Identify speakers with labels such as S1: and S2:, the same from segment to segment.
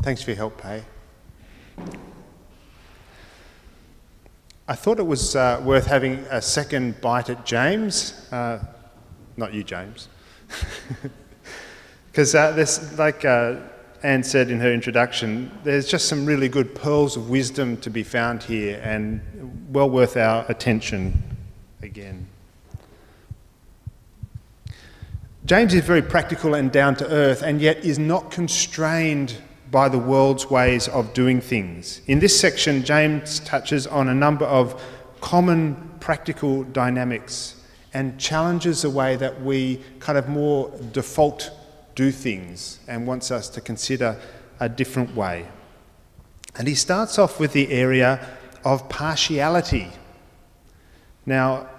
S1: Thanks for your help, Pay. I thought it was worth having a second bite at James. Not you, James. Because there's, like Anne said in her introduction, there's just some really good pearls of wisdom to be found here and well worth our attention again. James is very practical and down to earth, and yet is not constrained by the world's ways of doing things. In this section, James touches on a number of common practical dynamics and challenges the way that we kind of more default do things and wants us to consider a different way. And he starts off with the area of partiality. Now, are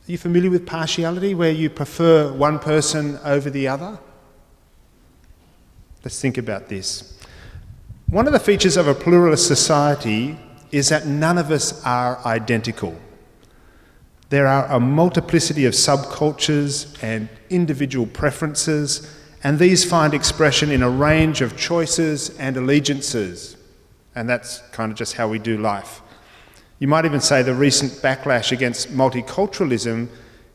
S1: you familiar with partiality, where you prefer one person over the other? Let's think about this. One of the features of a pluralist society is that none of us are identical. There are a multiplicity of subcultures and individual preferences, and these find expression in a range of choices and allegiances. And that's kind of just how we do life. You might even say the recent backlash against multiculturalism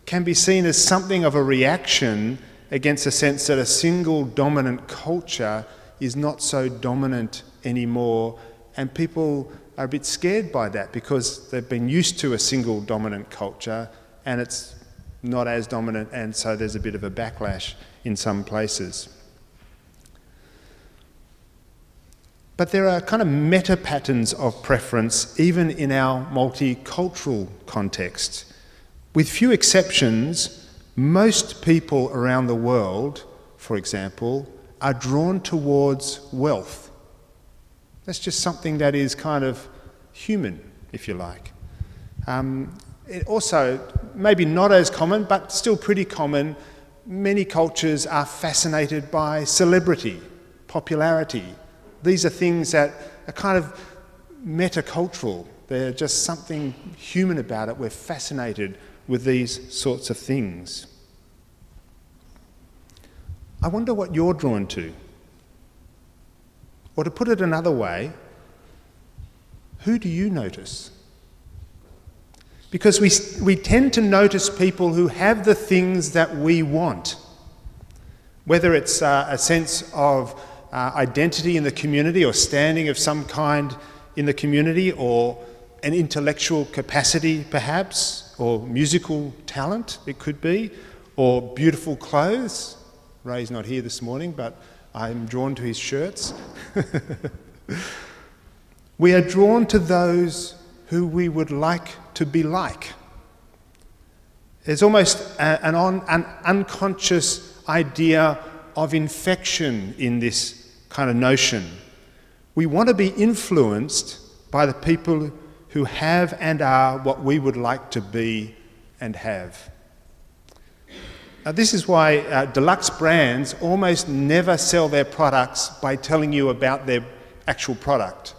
S1: can be seen as something of a reaction against the sense that a single dominant culture is not so dominant anymore, and people are a bit scared by that because they've been used to a single dominant culture and it's not as dominant, and so there's a bit of a backlash in some places. But there are kind of meta patterns of preference even in our multicultural context. With few exceptions, most people around the world, for example, are drawn towards wealth. That's just something that is kind of human, if you like. It also, maybe not as common, but still pretty common, many cultures are fascinated by celebrity, popularity. These are things that are kind of metacultural. They're just something human about it. We're fascinated with these sorts of things. I wonder what you're drawn to. Or to put it another way, who do you notice? Because we tend to notice people who have the things that we want, whether it's a sense of identity in the community or standing of some kind in the community, or an intellectual capacity perhaps, or musical talent it could be, or beautiful clothes. Ray's not here this morning, but I'm drawn to his shirts. We are drawn to those who we would like to be like. There's almost an unconscious idea of infection in this kind of notion. We want to be influenced by the people who have and are what we would like to be and have. Now, this is why deluxe brands almost never sell their products by telling you about their actual product.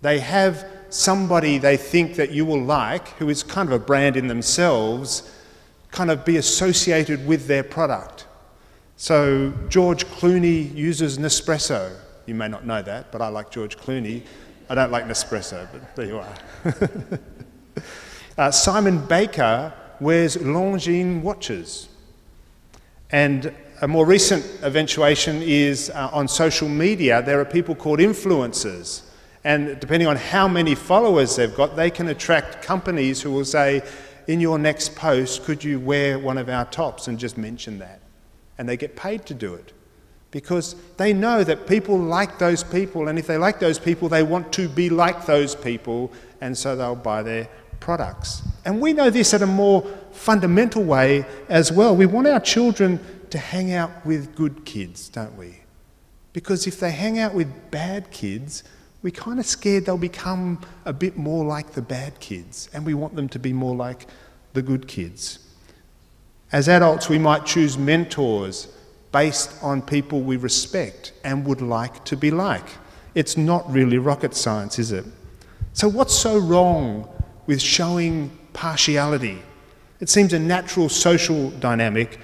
S1: They have somebody they think that you will like, who is kind of a brand in themselves, kind of be associated with their product. So George Clooney uses Nespresso. You may not know that, but I like George Clooney. I don't like Nespresso, but there you are. Simon Baker wears Longines watches. And a more recent eventuation is on social media, there are people called influencers. And depending on how many followers they've got, they can attract companies who will say, in your next post, could you wear one of our tops, and just mention that. And they get paid to do it because they know that people like those people, and if they like those people, they want to be like those people, and so they'll buy their products. And we know this at a more fundamental way as well. We want our children to hang out with good kids, don't we? Because if they hang out with bad kids, we're kind of scared they'll become a bit more like the bad kids, and we want them to be more like the good kids. As adults, we might choose mentors based on people we respect and would like to be like. It's not really rocket science, is it? So what's so wrong with showing partiality? It seems a natural social dynamic.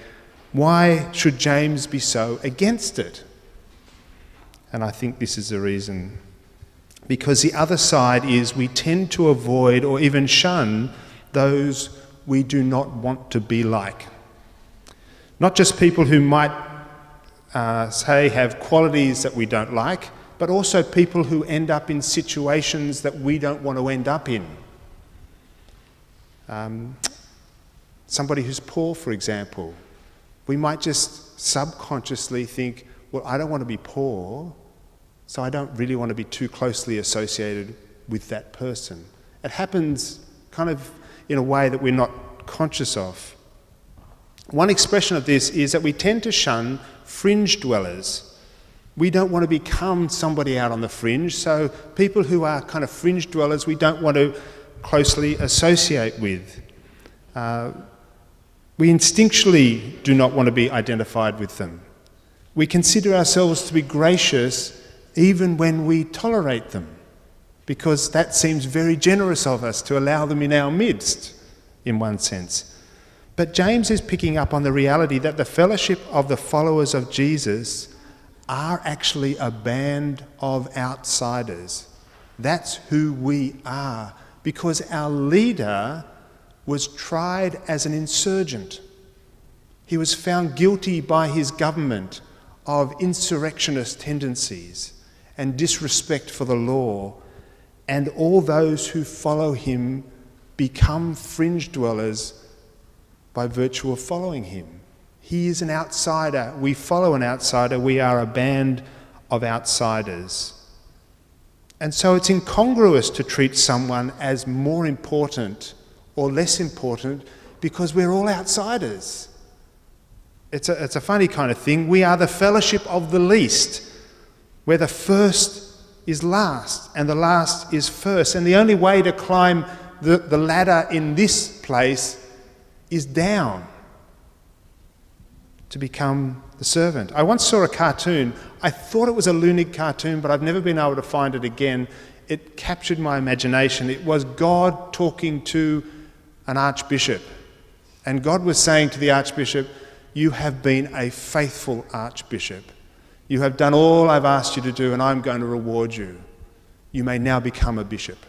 S1: Why should James be so against it? And I think this is the reason. Because the other side is we tend to avoid or even shun those we do not want to be like. Not just people who might, say, have qualities that we don't like, but also people who end up in situations that we don't want to end up in. Somebody who's poor, for example. We might just subconsciously think, well, I don't want to be poor, so I don't really want to be too closely associated with that person. It happens kind of in a way that we're not conscious of. One expression of this is that we tend to shun fringe dwellers. We don't want to become somebody out on the fringe, so people who are kind of fringe dwellers we don't want to closely associate with. We instinctually do not want to be identified with them. We consider ourselves to be gracious even when we tolerate them, because that seems very generous of us to allow them in our midst, in one sense. But James is picking up on the reality that the fellowship of the followers of Jesus are actually a band of outsiders. That's who we are, because our leader was tried as an insurgent. He was found guilty by his government of insurrectionist tendencies and disrespect for the law, and all those who follow him become fringe dwellers by virtue of following him. He is an outsider. We follow an outsider. We are a band of outsiders. And so it's incongruous to treat someone as more important or less important because we're all outsiders. It's a funny kind of thing. We are the fellowship of the least, where the first is last and the last is first. And the only way to climb the ladder in this place is down, to become the servant. I once saw a cartoon. I thought it was a Loonig cartoon, but I've never been able to find it again. It captured my imagination. It was God talking to an archbishop. And God was saying to the archbishop, "You have been a faithful archbishop. You have done all I've asked you to do, and I'm going to reward you. You may now become a bishop."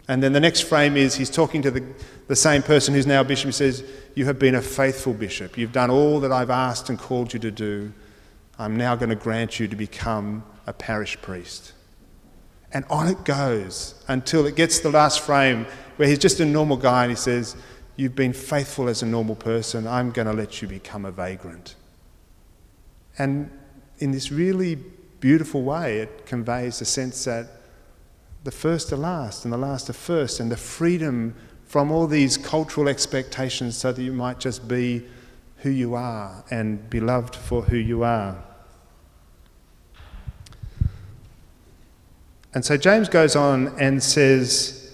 S1: And then the next frame is he's talking to the same person who's now a bishop. He says, "You have been a faithful bishop. You've done all that I've asked and called you to do. I'm now going to grant you to become a parish priest." And on it goes until it gets to the last frame where he's just a normal guy and he says, "You've been faithful as a normal person. I'm going to let you become a vagrant." And in this really beautiful way, it conveys the sense that the first are last and the last are first, and the freedom from all these cultural expectations so that you might just be who you are and be loved for who you are. And so James goes on and says,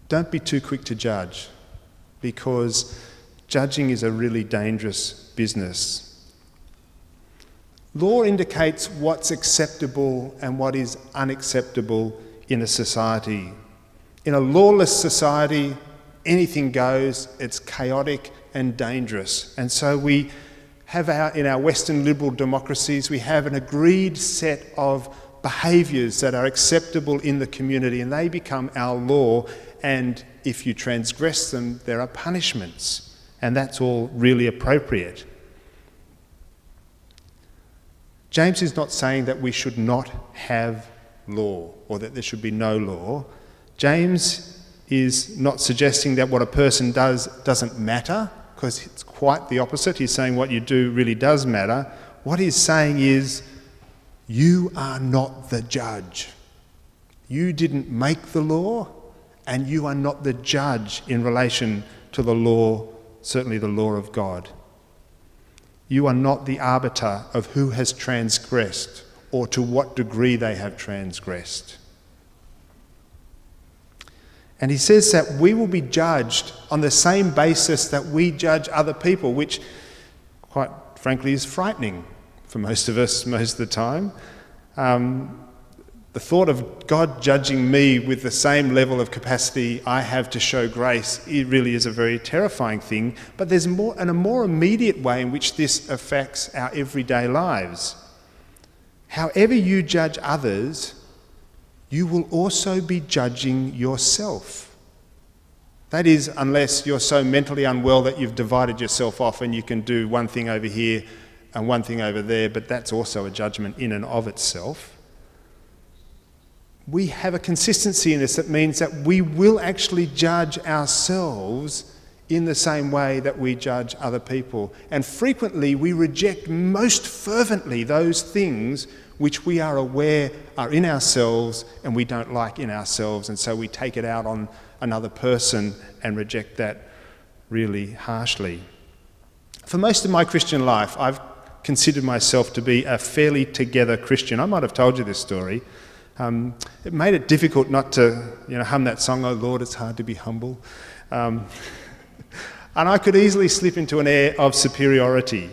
S1: don't be too quick to judge, because judging is a really dangerous business. Law indicates what's acceptable and what is unacceptable in a society. In a lawless society, anything goes. It's chaotic and dangerous. And so we have in our Western liberal democracies, we have an agreed set of behaviours that are acceptable in the community, and they become our law. And if you transgress them, there are punishments. And that's all really appropriate. James is not saying that we should not have law or that there should be no law. James is not suggesting that what a person does doesn't matter, because it's quite the opposite. He's saying what you do really does matter. What he's saying is, you are not the judge. You didn't make the law, and you are not the judge in relation to the law, certainly the law of God. You are not the arbiter of who has transgressed or to what degree they have transgressed. And he says that we will be judged on the same basis that we judge other people, which, quite frankly, is frightening for most of us most of the time. The thought of God judging me with the same level of capacity I have to show grace, it really is a very terrifying thing. But there's a more immediate way in which this affects our everyday lives. However you judge others, you will also be judging yourself. That is, unless you're so mentally unwell that you've divided yourself off and you can do one thing over here and one thing over there, but that's also a judgment in and of itself. We have a consistency in this that means that we will actually judge ourselves in the same way that we judge other people. And frequently we reject most fervently those things which we are aware are in ourselves and we don't like in ourselves, and so we take it out on another person and reject that really harshly. For most of my Christian life, I've considered myself to be a fairly together Christian. I might have told you this story. It made it difficult not to, hum that song, "Oh Lord, it's hard to be humble." And I could easily slip into an air of superiority.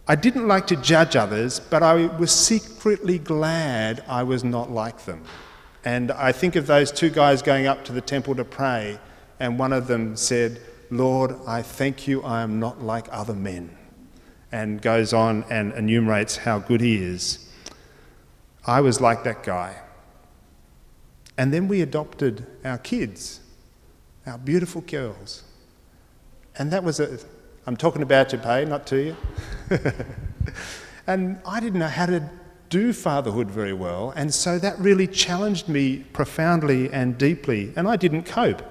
S1: I didn't like to judge others, but I was secretly glad I was not like them. And I think of those two guys going up to the temple to pray, and one of them said, "Lord, I thank you I am not like other men," and goes on and enumerates how good he is. I was like that guy. And then we adopted our kids, our beautiful girls. And that was I'm talking about you, Pay, not to you. And I didn't know how to do fatherhood very well, and so that really challenged me profoundly and deeply, and I didn't cope.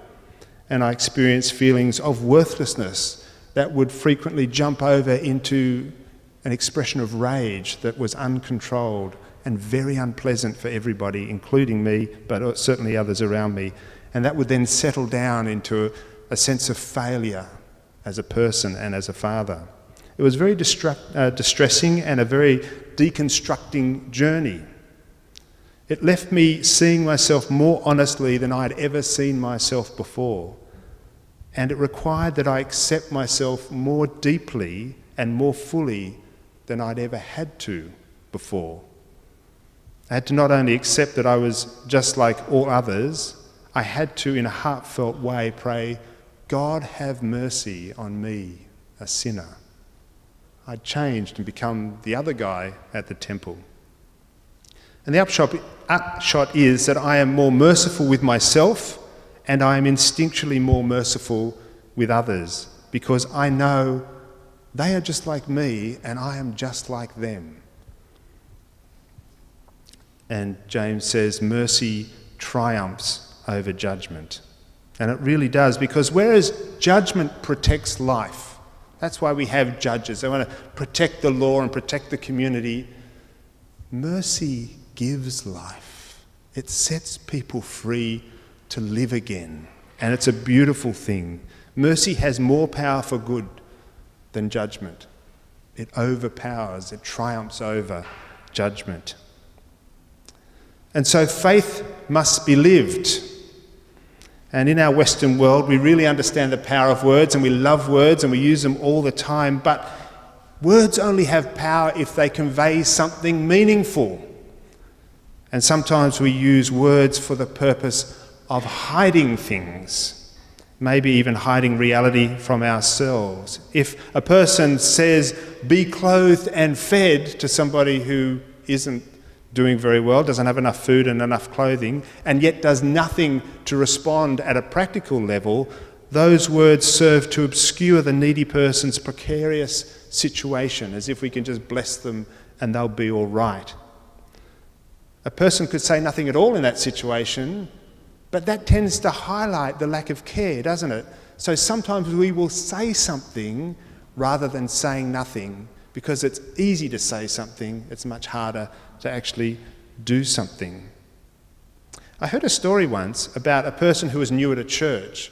S1: And I experienced feelings of worthlessness that would frequently jump over into an expression of rage that was uncontrolled and very unpleasant for everybody, including me, but certainly others around me. And that would then settle down into a sense of failure as a person and as a father. It was very distressing and a very deconstructing journey. It left me seeing myself more honestly than I'd ever seen myself before. And it required that I accept myself more deeply and more fully than I'd ever had to before. I had to not only accept that I was just like all others, I had to, in a heartfelt way, pray, "God have mercy on me, a sinner." I'd changed and become the other guy at the temple. And the upshot is that I am more merciful with myself, and I am instinctually more merciful with others, because I know they are just like me and I am just like them. And James says mercy triumphs over judgment. And it really does, because whereas judgment protects life, that's why we have judges. They want to protect the law and protect the community. Mercy gives life. It sets people free to live again. And it's a beautiful thing. Mercy has more power for good than judgment. It overpowers, it triumphs over judgment. And so faith must be lived. And in our Western world, we really understand the power of words, and we love words and we use them all the time, but words only have power if they convey something meaningful. And sometimes we use words for the purpose of hiding things, maybe even hiding reality from ourselves. If a person says, "Be clothed and fed," to somebody who isn't doing very well, doesn't have enough food and enough clothing, and yet does nothing to respond at a practical level, those words serve to obscure the needy person's precarious situation, as if we can just bless them and they'll be all right. A person could say nothing at all in that situation, but that tends to highlight the lack of care, doesn't it? So sometimes we will say something rather than saying nothing, because it's easy to say something, it's much harder to actually do something. I heard a story once about a person who was new at a church,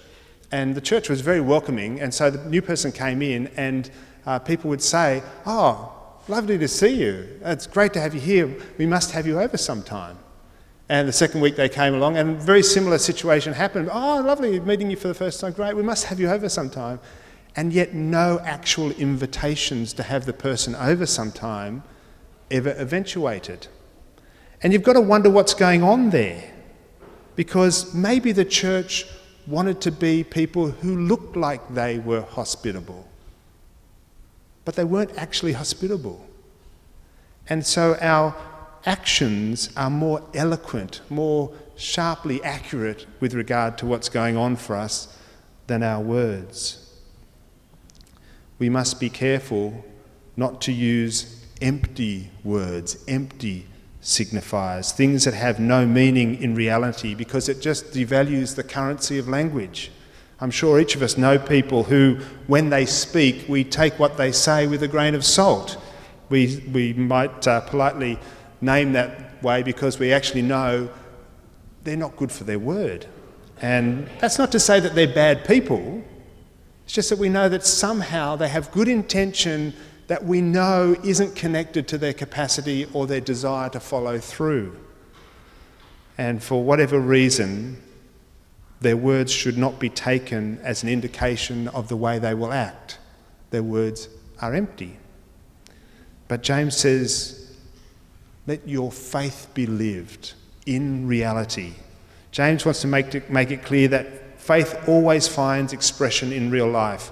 S1: and the church was very welcoming, and so the new person came in and people would say, "Oh, lovely to see you. It's great to have you here. We must have you over sometime." And the second week they came along and a very similar situation happened. "Oh, lovely meeting you for the first time. Great, we must have you over sometime." And yet no actual invitations to have the person over sometime ever eventuated. And you've got to wonder what's going on there, because maybe the church wanted to be people who looked like they were hospitable, but they weren't actually hospitable. And so our actions are more eloquent, more sharply accurate with regard to what's going on for us than our words. We must be careful not to use empty words, empty signifiers, things that have no meaning in reality, because it just devalues the currency of language. I'm sure each of us know people who, when they speak, we take what they say with a grain of salt. We might politely name that way because we actually know they're not good for their word. And that's not to say that they're bad people. It's just that we know that somehow they have good intention that we know isn't connected to their capacity or their desire to follow through. And for whatever reason, their words should not be taken as an indication of the way they will act. Their words are empty. But James says, let your faith be lived in reality. James wants to make it clear that faith always finds expression in real life.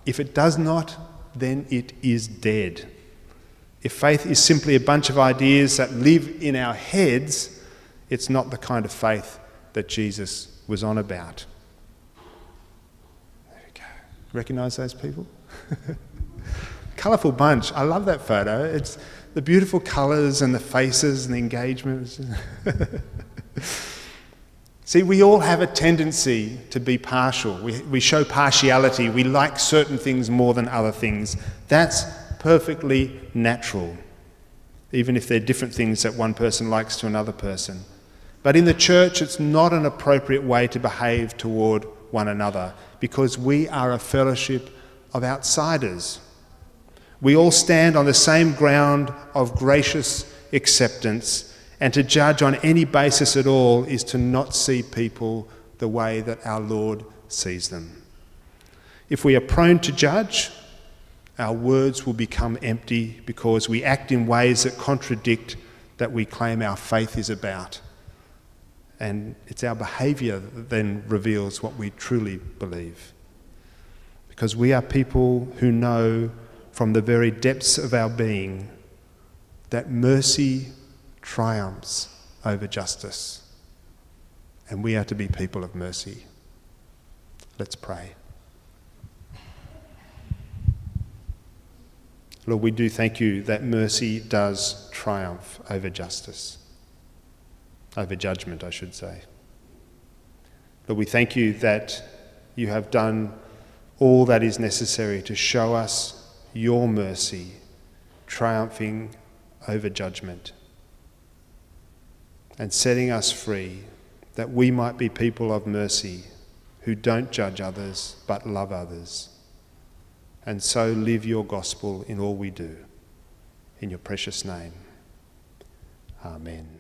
S1: If it does not, then it is dead. If faith is simply a bunch of ideas that live in our heads, it's not the kind of faith that Jesus was on about. There we go. Recognise those people? Colourful bunch. I love that photo. It's the beautiful colours and the faces and the engagement. See, we all have a tendency to be partial. We show partiality. We like certain things more than other things. That's perfectly natural, even if they're different things that one person likes to another person. But in the church, it's not an appropriate way to behave toward one another, because we are a fellowship of outsiders. We all stand on the same ground of gracious acceptance, and to judge on any basis at all is to not see people the way that our Lord sees them. If we are prone to judge, our words will become empty because we act in ways that contradict that we claim our faith is about. And it's our behaviour that then reveals what we truly believe. Because we are people who know from the very depths of our being that mercy triumphs over justice. And we are to be people of mercy. Let's pray. Lord, we do thank you that mercy does triumph over justice. Over judgment, I should say. Lord, we thank you that you have done all that is necessary to show us your mercy triumphing over judgment and setting us free, that we might be people of mercy who don't judge others but love others, and so live your gospel in all we do. In your precious name, amen.